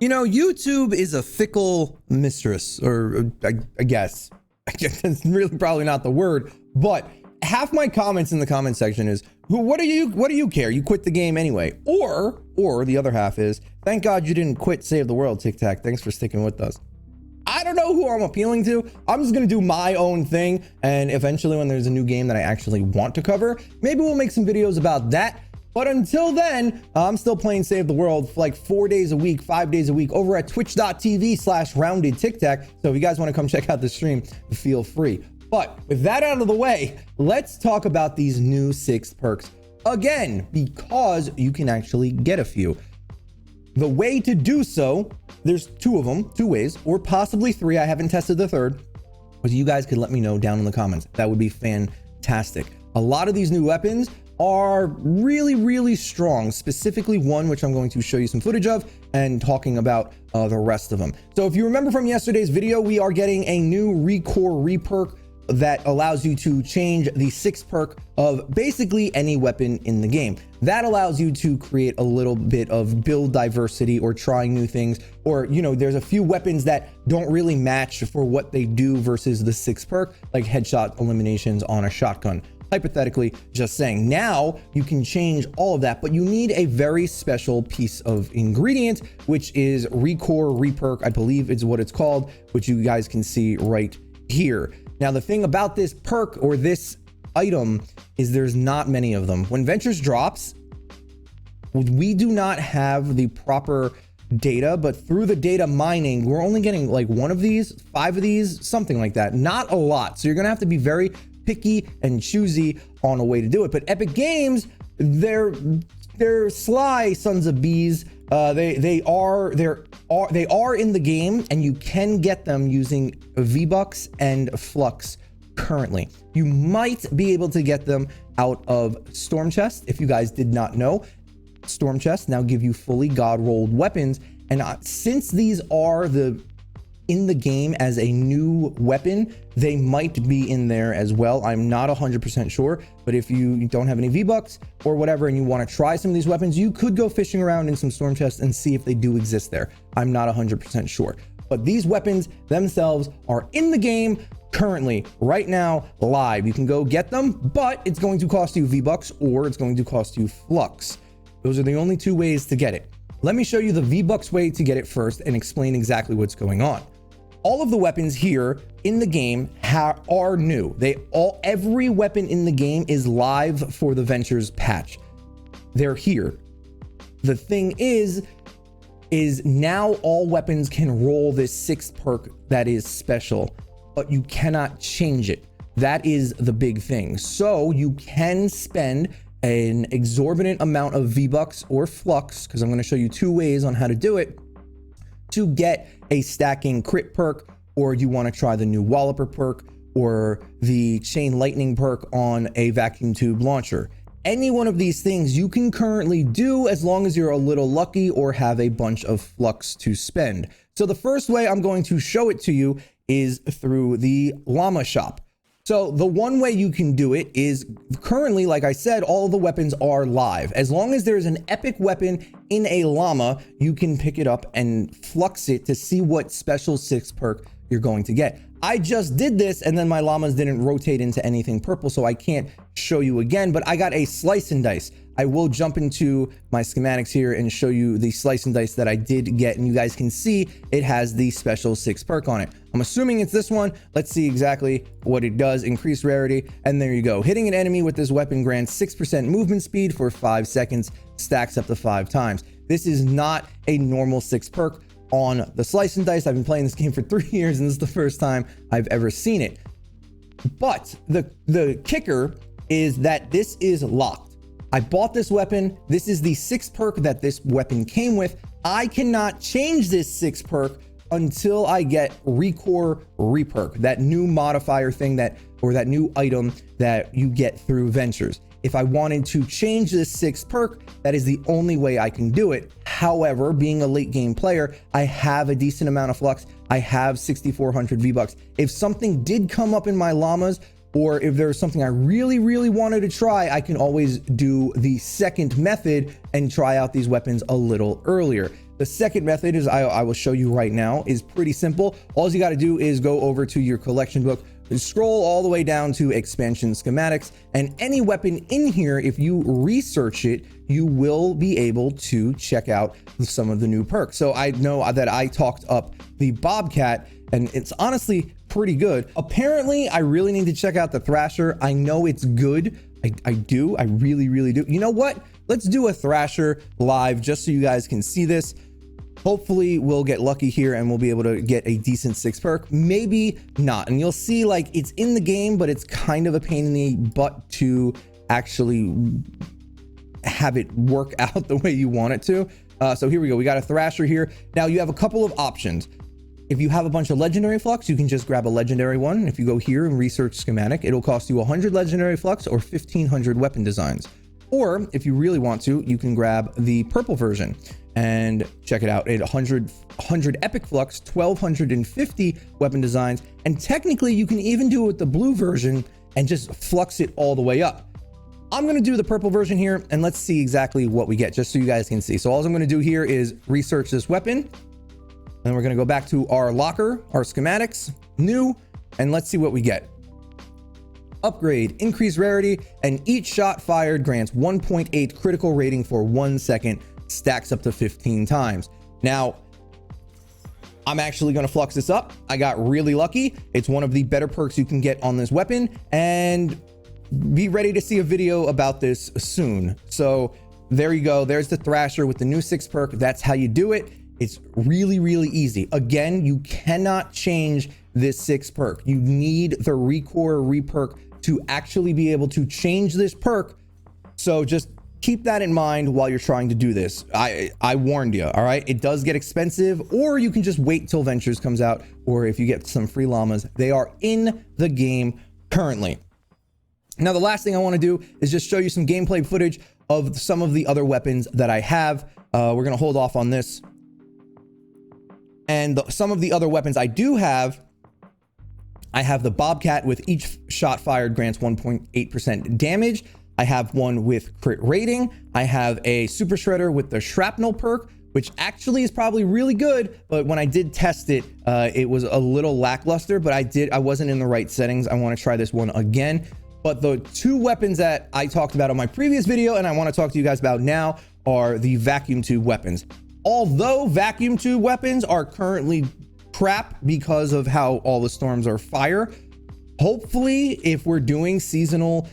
You know, YouTube is a fickle mistress, or I guess that's really probably not the word, but half my comments in the comment section is, what do you care? You quit the game anyway. Or the other half is, thank God you didn't quit Save the World, TikTak. Thanks for sticking with us. I don't know who I'm appealing to. I'm just going to do my own thing. And eventually when there's a new game that I actually want to cover, maybe we'll make some videos about that. But until then, I'm still playing Save the World for like 4 days a week, 5 days a week over at twitch.tv/roundedtiktak. So if you guys want to come check out the stream, feel free. But with that out of the way, let's talk about these new 6 perks again, because you can actually get a few. The way to do so, there's 2 of them, 2 ways, or possibly 3. I haven't tested the 3rd, but you guys could let me know down in the comments. That would be fantastic. A lot of these new weapons are really strong, specifically one which I'm going to show you some footage of and talking about the rest of them. So if you remember from yesterday's video, we are getting a new Recore reperk that allows you to change the 6th perk of basically any weapon in the game. That allows you to create a little bit of build diversity or trying new things, or, you know, there's a few weapons that don't really match for what they do versus the 6th perk, like headshot eliminations on a shotgun. Hypothetically, just saying. Now you can change all of that, but you need a very special piece of ingredient, which is Recore reperk, I believe is what it's called, which you guys can see right here. Now, the thing about this perk or this item is there's not many of them. When Ventures drops, we do not have the proper data, but through the data mining, we're only getting like 1 of these, 5 of these, something like that. Not a lot. So you're going to have to be very picky and choosy on a way to do it. But Epic Games, they're sly sons of bees. They are in the game, and you can get them using V-Bucks and Flux currently. You might be able to get them out of Storm Chest. If you guys did not know, Storm Chests now give you fully God-rolled weapons, and since these are in the game as a new weapon, they might be in there as well. I'm not 100% sure, but if you don't have any V-Bucks or whatever and you want to try some of these weapons, you could go fishing around in some storm chests and see if they do exist there. I'm not 100% sure, but these weapons themselves are in the game currently, right now, live. You can go get them, but it's going to cost you V-Bucks or it's going to cost you Flux. Those are the only 2 ways to get it. Let me show you the V-Bucks way to get it first and explain exactly what's going on. All of the weapons here in the game are new. Every weapon in the game is live for the Ventures patch. They're here. The thing is now all weapons can roll this 6th perk that is special, but you cannot change it. That is the big thing. So you can spend an exorbitant amount of V-Bucks or Flux, because I'm going to show you 2 ways on how to do it, to get a stacking crit perk, or you want to try the new Walloper perk or the chain lightning perk on a vacuum tube launcher. Any one of these things you can currently do as long as you're a little lucky or have a bunch of Flux to spend. So the first way I'm going to show it to you is through the llama shop. So the one way you can do it is currently, like I said, all of the weapons are live. As long as there's an epic weapon in a llama, you can pick it up and flux it to see what special 6th perk you're going to get. I just did this and then my llamas didn't rotate into anything purple, so I can't show you again, but I got a slice and dice. I will jump into my schematics here and show you the slice and dice that I did get, and you guys can see it has the special 6th perk on it. I'm assuming it's this one. Let's see exactly what it does. Increased rarity, and there you go. Hitting an enemy with this weapon grants 6% movement speed for 5 seconds, stacks up to 5 times. This is not a normal 6th perk on the slice and dice. I've been playing this game for 3 years, and this is the first time I've ever seen it. But the kicker is that this is locked. I bought this weapon. This is the 6th perk that this weapon came with. I cannot change this 6th perk until I get Recore reperk, that new modifier thing or that new item that you get through Ventures. If I wanted to change this 6th perk, that is the only way I can do it. However, being a late game player, I have a decent amount of Flux. I have 6,400 V-Bucks. If something did come up in my llamas, or if there's something I really wanted to try, I can always do the second method and try out these weapons a little earlier. The second method is I will show you right now is pretty simple. All you got to do is go over to your collection book, scroll all the way down to expansion schematics, and any weapon in here, if you research it, you will be able to check out some of the new perks. So I know that I talked up the Bobcat, and it's honestly pretty good. Apparently, I really need to check out the Thrasher. I know it's good. I do. I really do. You know what? Let's do a Thrasher live just so you guys can see this. Hopefully we'll get lucky here and we'll be able to get a decent 6 perk. Maybe not. And you'll see, like, it's in the game, but it's kind of a pain in the butt to actually have it work out the way you want it to. So here we go. We got a Thrasher here. Now you have a couple of options. If you have a bunch of legendary flux, you can just grab a legendary one. If you go here and research schematic, it'll cost you 100 legendary flux or 1500 weapon designs. Or if you really want to, you can grab the purple version and check it out at 100 epic flux, 1250 weapon designs. And technically you can even do it with the blue version and just flux it all the way up. I'm going to do the purple version here and let's see exactly what we get, just so you guys can see. So all I'm going to do here is research this weapon. Then we're going to go back to our locker, our schematics, new, and let's see what we get. Upgrade, increased rarity, and each shot fired grants 1.8 critical rating for 1 second, stacks up to 15 times. Now, I'm actually going to flux this up. I got really lucky. It's one of the better perks you can get on this weapon, and be ready to see a video about this soon. So there you go. There's the Thrasher with the new 6 perk. That's how you do it. It's really easy. Again, you cannot change this 6 perk. You need the recore reperk to actually be able to change this perk. So just keep that in mind while you're trying to do this. I warned you, all right? It does get expensive, or you can just wait till Ventures comes out, or if you get some free llamas, they are in the game currently. Now, the last thing I want to do is just show you some gameplay footage of some of the other weapons that I have. We're going to hold off on this. And some of the other weapons I do have, I have the Bobcat with each shot fired grants 1.8% damage. I have one with crit rating. I have a Super Shredder with the Shrapnel perk, which actually is probably really good, but when I did test it, it was a little lackluster, but I wasn't in the right settings. I want to try this one again. But the 2 weapons that I talked about on my previous video and I want to talk to you guys about now are the vacuum tube weapons. Although vacuum tube weapons are currently crap because of how all the storms are fire, hopefully if we're doing seasonal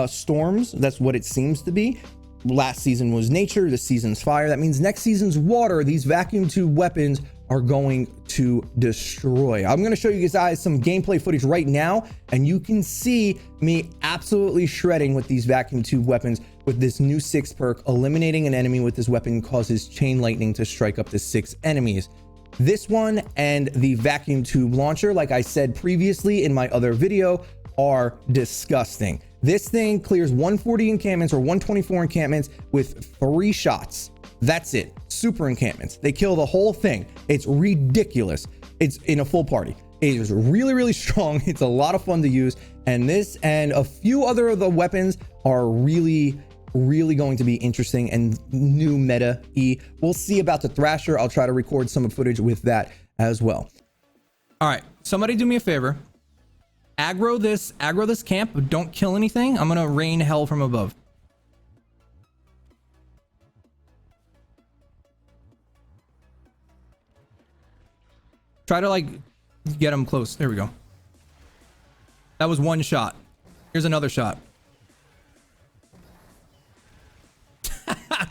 storms, that's what it seems to be. Last season was nature, this season's fire. That means next season's water. These vacuum tube weapons are going to destroy. I'm going to show you guys some gameplay footage right now, and you can see me absolutely shredding with these vacuum tube weapons with this new 6 perk. Eliminating an enemy with this weapon causes chain lightning to strike up to 6 enemies. This one and the vacuum tube launcher, like I said previously in my other video, are disgusting. This thing clears 140 encampments or 124 encampments with 3 shots. That's it. Super encampments. They kill the whole thing. It's ridiculous. It's in a full party. It is really strong. It's a lot of fun to use. And this and a few other of the weapons are really going to be interesting and new meta-y. We'll see about the Thrasher. I'll try to record some footage with that as well. All right, somebody do me a favor. Aggro this camp, but don't kill anything. I'm gonna rain hell from above. Try to like get him close. There we go. That was 1 shot. Here's another shot.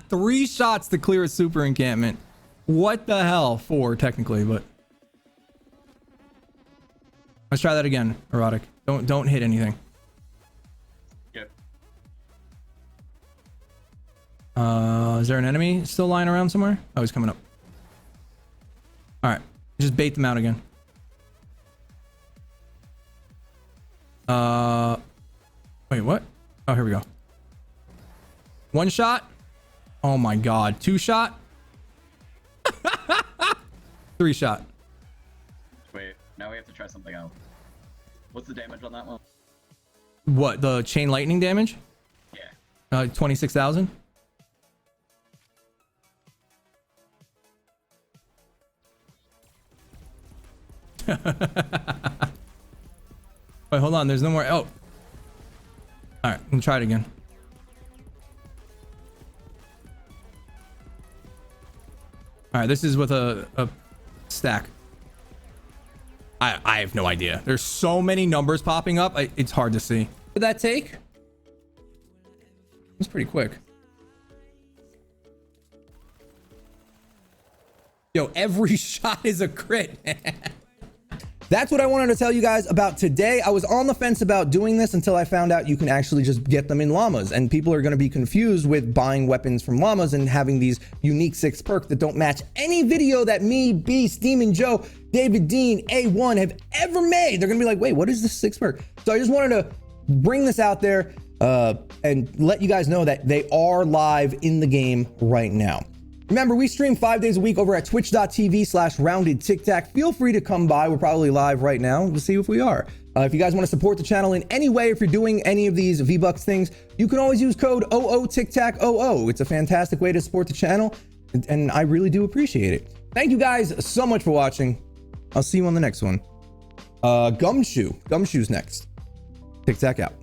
3 shots to clear a super encampment. What the hell? 4 technically, but let's try that again. Erotic. Don't hit anything. Yep. Is there an enemy still lying around somewhere? Oh, he's coming up. All right, just bait them out again. Wait, what? Oh, here we go. 1 shot. Oh my god. 2 shot. 3 shot. Wait, now we have to try something else. What's the damage on that one? What, the chain lightning damage? Yeah. 26,000. Wait, hold on. There's no more. Oh. All right. I'm gonna try it again. All right. This is with a stack. I have no idea. There's so many numbers popping up. It's hard to see. Did that take? It was pretty quick. Yo, every shot is a crit. That's what I wanted to tell you guys about today. I was on the fence about doing this until I found out you can actually just get them in llamas, and people are going to be confused with buying weapons from llamas and having these unique 6 perks that don't match any video that me, Beast, Demon Joe, David Dean, A1 have ever made. They're going to be like, wait, what is this 6 perk? So I just wanted to bring this out there and let you guys know that they are live in the game right now. Remember, we stream 5 days a week over at twitch.tv/roundedtiktak. Feel free to come by. We're probably live right now. We'll see if we are. If you guys want to support the channel in any way, if you're doing any of these V-Bucks things, you can always use code OOTIKTAKOO. It's a fantastic way to support the channel, and I really do appreciate it. Thank you guys so much for watching. I'll see you on the next one. Gumshoe's next. Tiktak out.